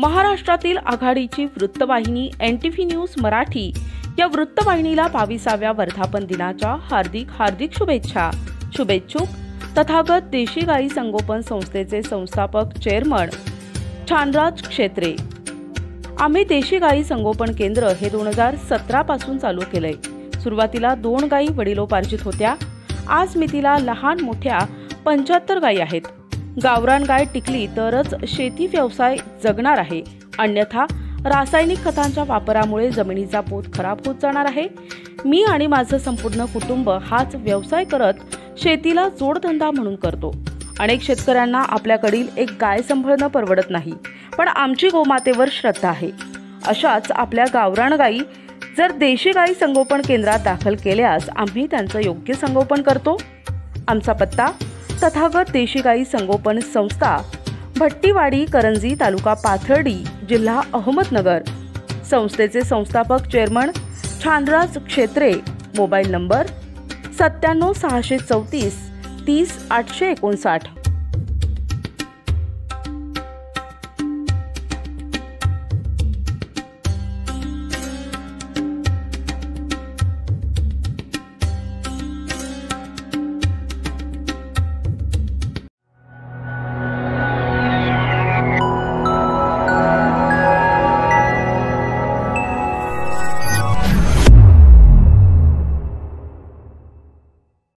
महाराष्ट्रातील आघाडीची वृत्तवाहिनी NTV न्यूज मराठी या वृत्तवाहिनीला 22व्या वर्धापन दिनाच्या हार्दिक शुभेच्छा। शुभेच्छुक तथागत देशी गाई संगोपन संस्थेचे संस्थापक चेअरमन छानराज क्षेत्रे। आम्ही देशी गाई संगोपन केंद्र हे 2017 पासून चालू केलंय। सुरुवातीला 2 गाई वडिलोपार्जित होत्या। आज मितीला लहान मोठ्या 75 गाई आहेत। गावरान गाय टिकली तरच शेती व्यवसाय जगणार आहे, अन्यथा रासायनिक खतांच्या वापरामुळे जमिनीचा पोत खराब होत जाणार आहे। मी आणि माझं संपूर्ण कुटुंब हाच व्यवसाय करत शेतीला जोडधंदा म्हणून करतो। अनेक शेतकऱ्यांना आपल्याकडील एक गाय सांभाळणं परवडत नाही, पण आमची गोमातेवर श्रद्धा आहे। अशाच आपल्या गावरान गायी जर देशी गाई संगोपन केंद्रात दाखल केल्यास आम्ही त्यांचं योग्य संगोपन करतो। आमचा पत्ता तथागत देशी गाई संगोपन संस्था, भट्टीवाडी, करंजी, तालुका पाथर्डी, जिल्हा अहमदनगर। संस्थेचे संस्थापक चेअरमन छानराज क्षेत्रे। Mobile number 97 634 30 859।